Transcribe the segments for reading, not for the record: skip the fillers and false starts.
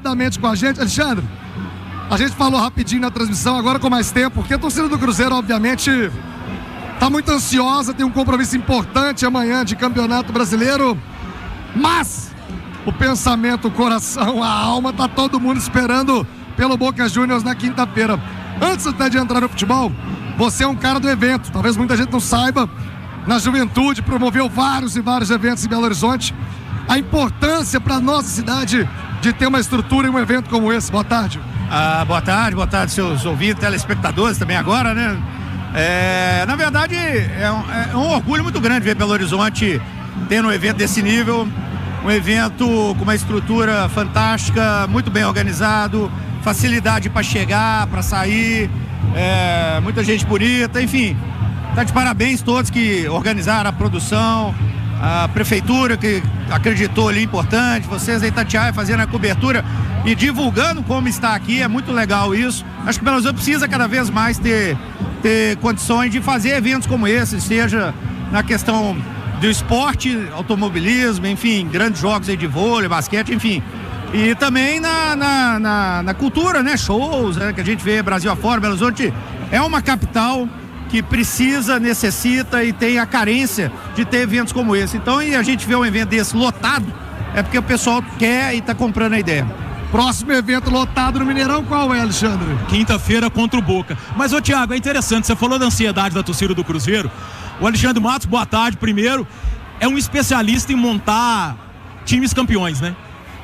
rapidamente com a gente. Alexandre, a gente falou rapidinho na transmissão, agora com mais tempo, porque a torcida do Cruzeiro, obviamente, tá muito ansiosa, tem um compromisso importante amanhã de Campeonato Brasileiro, mas o pensamento, o coração, a alma, tá todo mundo esperando pelo Boca Juniors na quinta-feira. Antes até de entrar no futebol, você é um cara do evento, talvez muita gente não saiba, na juventude promoveu vários e vários eventos em Belo Horizonte. A importância para nossa cidade de ter uma estrutura e um evento como esse. Boa tarde. Boa tarde, seus ouvintes, telespectadores também agora, né? Na verdade, é um orgulho muito grande ver Belo Horizonte tendo um evento desse nível, um evento com uma estrutura fantástica, muito bem organizado, facilidade para chegar, para sair, muita gente bonita, enfim. Tá de parabéns todos que organizaram a produção, a prefeitura que acreditou ali, importante, vocês aí, Tatiaia, fazendo a cobertura e divulgando como está aqui, é muito legal isso. Acho que Belo Horizonte precisa cada vez mais ter condições de fazer eventos como esse, seja na questão do esporte, automobilismo, enfim, grandes jogos aí de vôlei, basquete, enfim. E também na cultura, né, shows, né, que a gente vê Brasil afora. Belo Horizonte é uma capital que precisa, necessita e tem a carência de ter eventos como esse. Então, e a gente vê um evento desse lotado, é porque o pessoal quer e está comprando a ideia. Próximo evento lotado no Mineirão, qual é, Alexandre? Quinta-feira contra o Boca. Mas, ô Thiago, é interessante, você falou da ansiedade da torcida do Cruzeiro. O Alexandre Matos, boa tarde, primeiro, é um especialista em montar times campeões, né?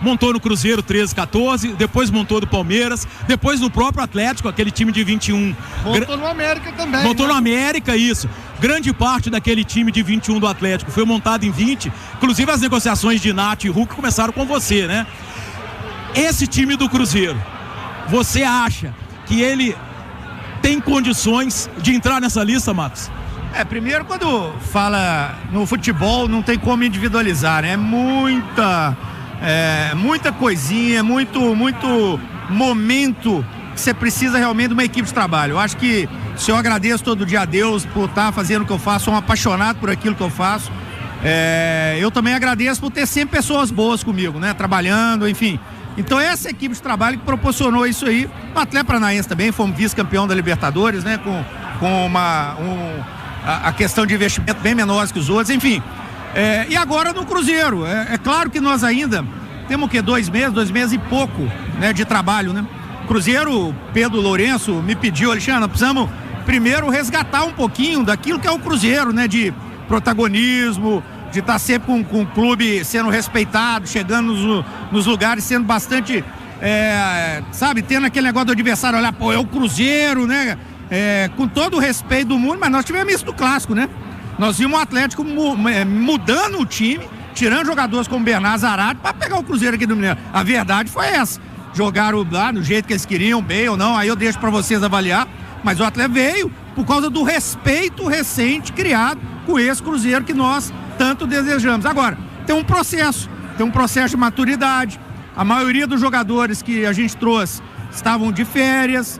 Montou no Cruzeiro 13-14, depois montou do Palmeiras, depois no próprio Atlético, aquele time de 21. Montou no América também. Montou no América, isso. Grande parte daquele time de 21 do Atlético foi montado em 20. Inclusive as negociações de Nath e Hulk começaram com você, né? Esse time do Cruzeiro, você acha que ele tem condições de entrar nessa lista, Matos? Primeiro, quando fala no futebol, não tem como individualizar, né? Muita coisinha, muito momento que você precisa realmente de uma equipe de trabalho. Eu acho que se eu agradeço todo dia a Deus por estar fazendo o que eu faço, sou um apaixonado por aquilo que eu faço. Eu também agradeço por ter sempre pessoas boas comigo, né? Trabalhando, enfim. Então essa equipe de trabalho que proporcionou isso aí. O Atlético Paranaense também, fomos vice-campeão da Libertadores, né? Com a questão de investimento bem menor que os outros, enfim. E agora no Cruzeiro, é claro que nós ainda temos o quê? 2 meses e pouco, né, de trabalho, né? Cruzeiro, Pedro Lourenço me pediu, Alexandre, precisamos primeiro resgatar um pouquinho daquilo que é o Cruzeiro, né? De protagonismo, de estar sempre com o clube sendo respeitado, chegando nos lugares, sendo bastante, sabe, tendo aquele negócio do adversário, olhar, pô, é o Cruzeiro, né? Com todo o respeito do mundo, mas nós tivemos isso do clássico, né? Nós vimos o Atlético mudando o time, tirando jogadores como Bernardo, Zarate, para pegar o Cruzeiro aqui do Mineiro. A verdade foi essa. Jogaram lá do jeito que eles queriam, bem ou não, aí eu deixo para vocês avaliar. Mas o Atlético veio por causa do respeito recente criado com esse Cruzeiro que nós tanto desejamos. Agora, tem um processo de maturidade. A maioria dos jogadores que a gente trouxe estavam de férias,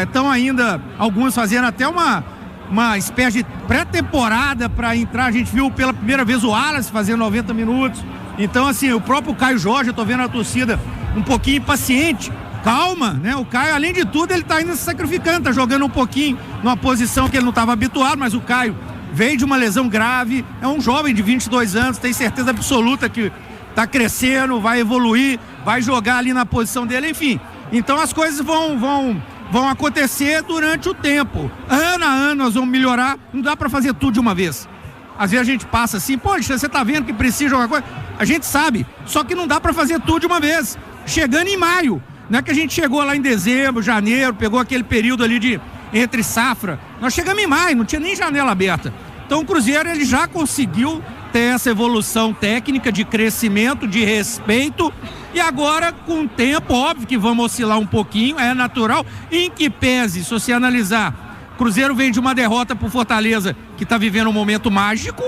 estão ainda, alguns fazendo até uma espécie de pré-temporada para entrar. A gente viu pela primeira vez o Wallace fazendo 90 minutos. Então, assim, o próprio Caio Jorge, eu tô vendo a torcida um pouquinho impaciente. Calma, né? O Caio, além de tudo, ele tá ainda se sacrificando, tá jogando um pouquinho numa posição que ele não estava habituado, mas o Caio veio de uma lesão grave, é um jovem de 22 anos, tem certeza absoluta que tá crescendo, vai evoluir, vai jogar ali na posição dele, enfim. Então as coisas vão acontecer durante o tempo. Ano a ano nós vamos melhorar, não dá para fazer tudo de uma vez. Às vezes a gente passa assim, poxa, você tá vendo que precisa jogar coisa? A gente sabe, só que não dá para fazer tudo de uma vez. Chegando em maio, não é que a gente chegou lá em dezembro, janeiro, pegou aquele período ali de entre safra. Nós chegamos em maio, não tinha nem janela aberta. Então o Cruzeiro ele já conseguiu ter essa evolução técnica de crescimento, de respeito. E agora, com o tempo, óbvio que vamos oscilar um pouquinho, é natural, em que pese, se você analisar, Cruzeiro vem de uma derrota pro Fortaleza, que está vivendo um momento mágico,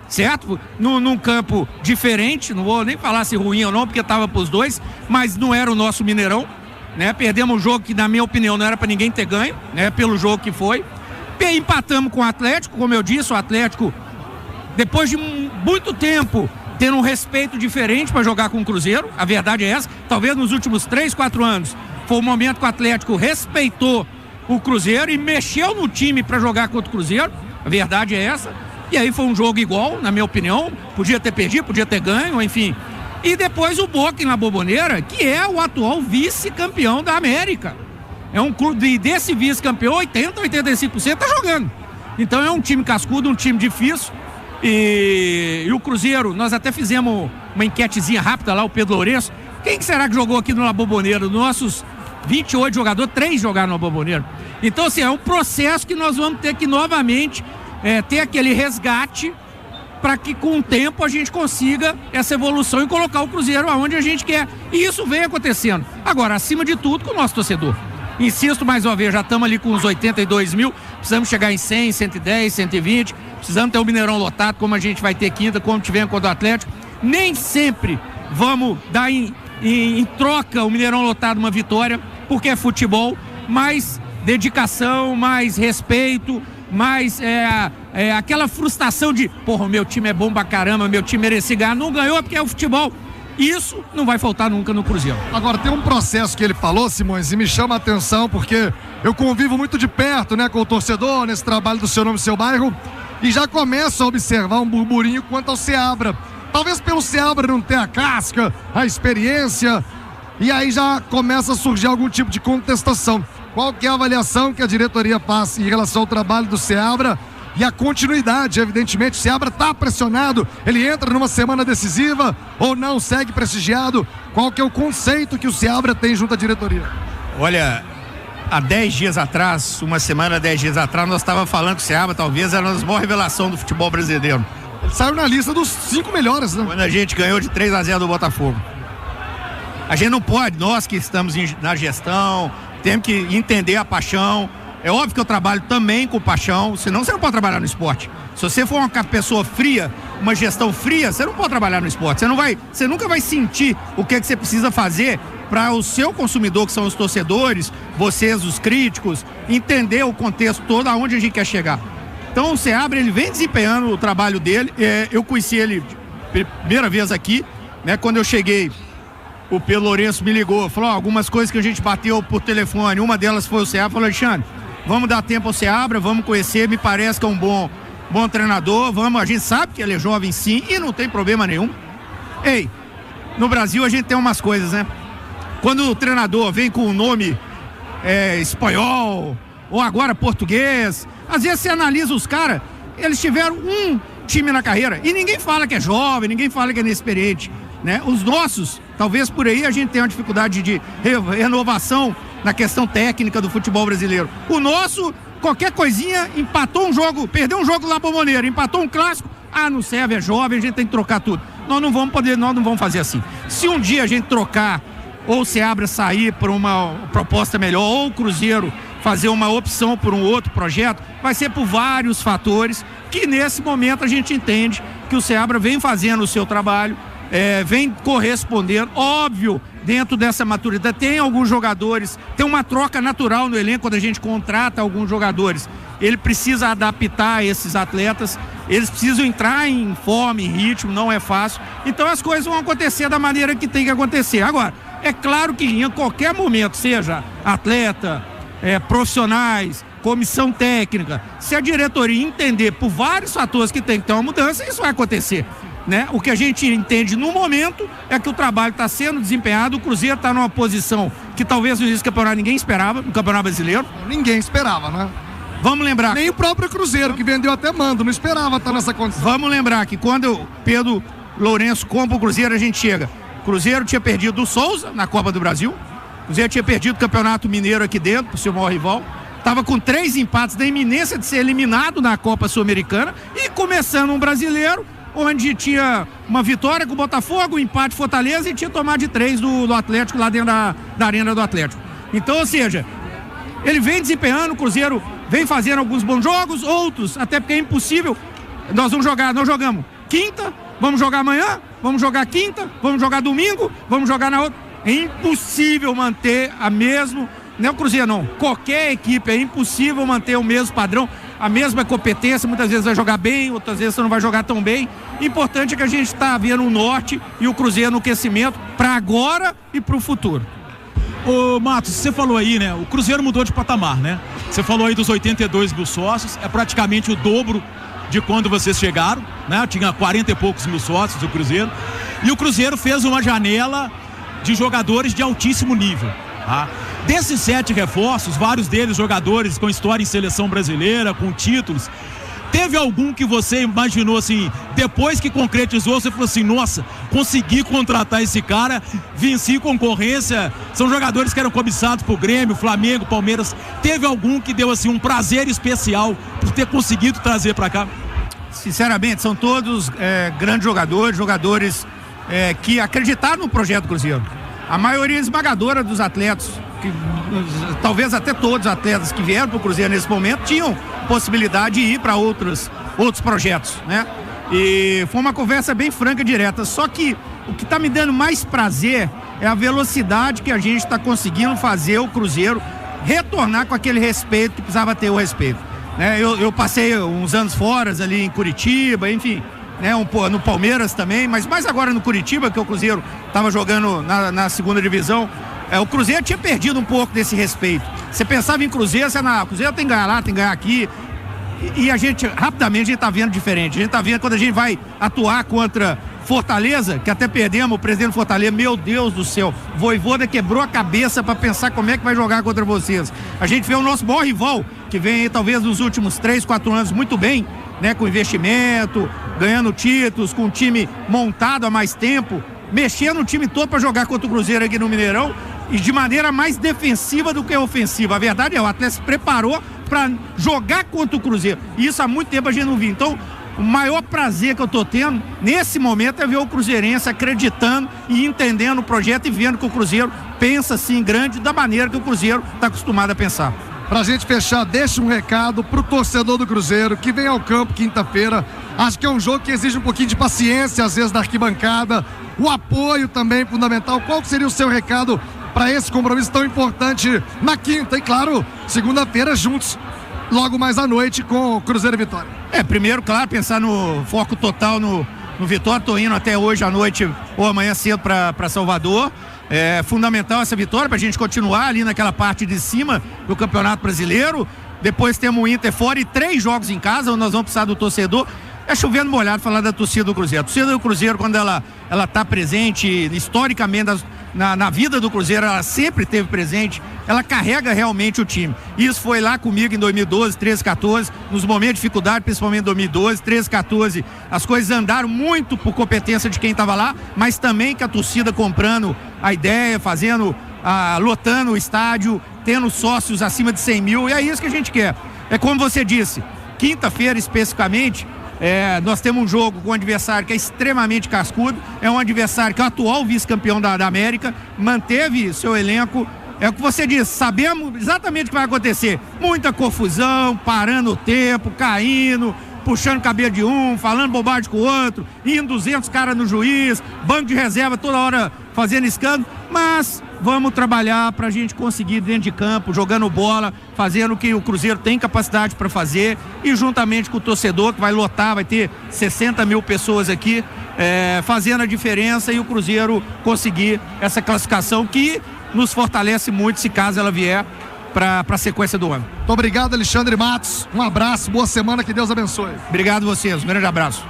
certo? Num campo diferente, não vou nem falar se ruim ou não, porque estava pros dois, mas não era o nosso Mineirão, né? Perdemos um jogo que, na minha opinião, não era para ninguém ter ganho, né? Pelo jogo que foi. Empatamos com o Atlético, como eu disse, o Atlético, depois de muito tempo, tendo um respeito diferente para jogar com o Cruzeiro, a verdade é essa. Talvez nos últimos 3, 4 anos foi o momento que o Atlético respeitou o Cruzeiro e mexeu no time para jogar contra o Cruzeiro, a verdade é essa. E aí foi um jogo igual, na minha opinião, podia ter perdido, podia ter ganho, enfim. E depois o Boca na Bombonera, que é o atual vice-campeão da América. É um clube, e desse vice-campeão, 80-85% tá jogando. Então é um time cascudo, um time difícil. E o Cruzeiro, nós até fizemos uma enquetezinha rápida lá, o Pedro Lourenço. Quem que será que jogou aqui no La Bombonera? Dos nossos 28 jogadores, 3 jogaram no La Bombonera. Então, assim, é um processo que nós vamos ter que novamente ter aquele resgate para que com o tempo a gente consiga essa evolução e colocar o Cruzeiro aonde a gente quer. E isso vem acontecendo. Agora, acima de tudo, com o nosso torcedor. Insisto mais uma vez, já estamos ali com uns 82 mil, precisamos chegar em 100, 110, 120, precisamos ter o Mineirão lotado, como a gente vai ter quinta, como tivemos contra o Atlético. Nem sempre vamos dar em troca o Mineirão lotado uma vitória, porque é futebol, mais dedicação, mais respeito, mais aquela frustração de, porra, o meu time é bom pra caramba, meu time merecia ganhar, não ganhou porque é o futebol. Isso não vai faltar nunca no Cruzeiro. Agora, tem um processo que ele falou, Simões, e me chama a atenção, porque eu convivo muito de perto, né, com o torcedor, nesse trabalho do Seu Nome, Seu Bairro, e já começo a observar um burburinho quanto ao Seabra. Talvez pelo Seabra não ter a casca, a experiência, e aí já começa a surgir algum tipo de contestação. Qual que é a avaliação que a diretoria faz em relação ao trabalho do Seabra e a continuidade? Evidentemente, o Seabra está pressionado, ele entra numa semana decisiva ou não, segue prestigiado. Qual que é o conceito que o Seabra tem junto à diretoria? Olha, há 10 dias atrás, uma semana, 10 dias atrás, nós estávamos falando que o Seabra talvez era a maior revelação do futebol brasileiro. Ele saiu na lista dos 5 melhores, né? Quando a gente ganhou de 3-0 do Botafogo. A gente não pode, nós que estamos na gestão, temos que entender a paixão. É óbvio que eu trabalho também com paixão, senão você não pode trabalhar no esporte. Se você for uma pessoa fria, uma gestão fria, você não pode trabalhar no esporte. Você nunca vai sentir o que você precisa fazer para o seu consumidor, que são os torcedores, vocês, os críticos, entender o contexto todo, aonde a gente quer chegar. Então o Seabra, ele vem desempenhando o trabalho dele. Eu conheci ele primeira vez aqui, né? Quando eu cheguei, o Pedro Lourenço me ligou, falou algumas coisas que a gente bateu por telefone. Uma delas foi o Seabra, falou: Alexandre, vamos dar tempo ao Seabra, vamos conhecer, me parece que é um bom treinador, a gente sabe que ele é jovem sim e não tem problema nenhum. Ei, no Brasil a gente tem umas coisas, né? Quando o treinador vem com o nome espanhol ou agora português, às vezes você analisa os caras, eles tiveram um time na carreira e ninguém fala que é jovem, ninguém fala que é inexperiente, né? Os nossos, talvez por aí a gente tenha uma dificuldade de renovação na questão técnica do futebol brasileiro. O nosso, qualquer coisinha, empatou um jogo, perdeu um jogo lá para o Bombonera, empatou um clássico, não serve, é jovem, a gente tem que trocar tudo. Nós não vamos fazer assim. Se um dia a gente trocar, ou o Seabra sair por uma proposta melhor, ou o Cruzeiro fazer uma opção por um outro projeto, vai ser por vários fatores que nesse momento a gente entende que o Seabra vem fazendo o seu trabalho, vem correspondendo, óbvio, dentro dessa maturidade. Tem alguns jogadores, tem uma troca natural no elenco quando a gente contrata alguns jogadores. Ele precisa adaptar esses atletas, eles precisam entrar em forma, em ritmo, não é fácil. Então as coisas vão acontecer da maneira que tem que acontecer. Agora, é claro que em qualquer momento, seja atleta, profissionais, comissão técnica, se a diretoria entender por vários fatores que tem que ter uma mudança, isso vai acontecer. Né? O que a gente entende no momento é que o trabalho está sendo desempenhado, o Cruzeiro está numa posição que talvez no início do campeonato ninguém esperava, no Campeonato Brasileiro. Ninguém esperava, né? Vamos lembrar... Nem o próprio Cruzeiro, que vendeu até mando, não esperava estar nessa condição. Vamos lembrar que quando o Pedro Lourenço compra o Cruzeiro, a gente chega. O Cruzeiro tinha perdido do Souza na Copa do Brasil, o Cruzeiro tinha perdido o Campeonato Mineiro aqui dentro, pro seu maior rival, estava com 3 empates da iminência de ser eliminado na Copa Sul-Americana e começando um brasileiro, onde tinha uma vitória com o Botafogo, um empate Fortaleza e tinha tomado de 3 do Atlético lá dentro da arena do Atlético. Então, ou seja, ele vem desempenhando, o Cruzeiro vem fazendo alguns bons jogos, outros, até porque é impossível. Nós jogamos quinta, vamos jogar amanhã, vamos jogar quinta, vamos jogar domingo, vamos jogar na outra. É impossível manter a mesmo, não é o Cruzeiro não, qualquer equipe, é impossível manter o mesmo padrão. a mesma competência, muitas vezes vai jogar bem, outras vezes você não vai jogar tão bem. Importante é que a gente está vendo o Norte e o Cruzeiro no aquecimento para agora e para o futuro. Ô Matos, você falou aí, né? O Cruzeiro mudou de patamar, né? Você falou aí dos 82 mil sócios, é praticamente o dobro de quando vocês chegaram, né? Tinha 40 e poucos mil sócios o Cruzeiro. E o Cruzeiro fez uma janela de jogadores de altíssimo nível, tá? Desses 7 reforços, vários deles jogadores com história em seleção brasileira, com títulos. Teve algum que você imaginou assim, depois que concretizou, você falou assim, nossa, consegui contratar esse cara, venci concorrência, são jogadores que eram cobiçados por Grêmio, Flamengo, Palmeiras. Teve algum que deu assim um prazer especial por ter conseguido trazer para cá? Sinceramente, são todos grandes jogadores que acreditaram no projeto Cruzeiro. A maioria esmagadora dos atletas, talvez até todos os atletas que vieram para o Cruzeiro nesse momento tinham possibilidade de ir para outros projetos, né? E foi uma conversa bem franca e direta. Só que o que está me dando mais prazer é a velocidade que a gente está conseguindo fazer o Cruzeiro retornar com aquele respeito que precisava ter o respeito, né? Eu passei uns anos fora ali em Curitiba, enfim, né, no Palmeiras também, mas mais agora no Curitiba, que o Cruzeiro estava jogando na segunda divisão. O Cruzeiro tinha perdido um pouco desse respeito. Você pensava em Cruzeiro, o Cruzeiro tem que ganhar lá, tem que ganhar aqui. E a gente, rapidamente, a gente tá vendo diferente. A gente tá vendo quando a gente vai atuar contra Fortaleza, que até perdemos, o presidente do Fortaleza, meu Deus do céu, Vojvoda quebrou a cabeça para pensar como é que vai jogar contra vocês. A gente vê o nosso maior rival, que vem aí, talvez nos últimos 3, 4 anos muito bem, né, com investimento, ganhando títulos, com um time montado há mais tempo, mexendo o time todo para jogar contra o Cruzeiro aqui no Mineirão e de maneira mais defensiva do que ofensiva. A verdade é, o Atlético se preparou para jogar contra o Cruzeiro. E isso há muito tempo a gente não viu. Então, o maior prazer que eu tô tendo nesse momento é ver o cruzeirense acreditando e entendendo o projeto e vendo que o Cruzeiro pensa assim grande da maneira que o Cruzeiro está acostumado a pensar. Pra gente fechar, deixa um recado pro torcedor do Cruzeiro que vem ao campo quinta-feira. Acho que é um jogo que exige um pouquinho de paciência, às vezes, da arquibancada. O apoio também fundamental. Qual seria o seu recado para esse compromisso tão importante na quinta? E claro, segunda-feira juntos, logo mais à noite com o Cruzeiro e Vitória. Primeiro, claro, pensar no foco total no Vitória. Tô indo até hoje à noite ou amanhã cedo para Salvador. É fundamental essa vitória para a gente continuar ali naquela parte de cima do Campeonato Brasileiro. Depois temos o Inter fora e 3 jogos em casa, onde nós vamos precisar do torcedor. É chovendo molhado falar da torcida do Cruzeiro. A torcida do Cruzeiro, quando ela está presente historicamente na vida do Cruzeiro, ela sempre esteve presente, ela carrega realmente o time. Isso foi lá comigo em 2012, 13, 14, nos momentos de dificuldade, principalmente em 2012, 13, 14, as coisas andaram muito por competência de quem estava lá, mas também que a torcida comprando a ideia, lotando o estádio, tendo sócios acima de 100 mil, e é isso que a gente quer. É como você disse, quinta-feira especificamente, nós temos um jogo com um adversário que é extremamente cascudo, é um adversário que é o atual vice-campeão da América, manteve seu elenco, é o que você disse, sabemos exatamente o que vai acontecer, muita confusão, parando o tempo, caindo, puxando o cabelo de um, falando bobagem com o outro, indo 200 caras no juiz, banco de reserva toda hora fazendo escândalo, mas vamos trabalhar para a gente conseguir dentro de campo, jogando bola, fazendo o que o Cruzeiro tem capacidade para fazer e juntamente com o torcedor que vai lotar, vai ter 60 mil pessoas aqui, fazendo a diferença e o Cruzeiro conseguir essa classificação que nos fortalece muito se caso ela vier para a sequência do ano. Muito obrigado, Alexandre Matos. Um abraço, boa semana, que Deus abençoe. Obrigado a vocês, um grande abraço.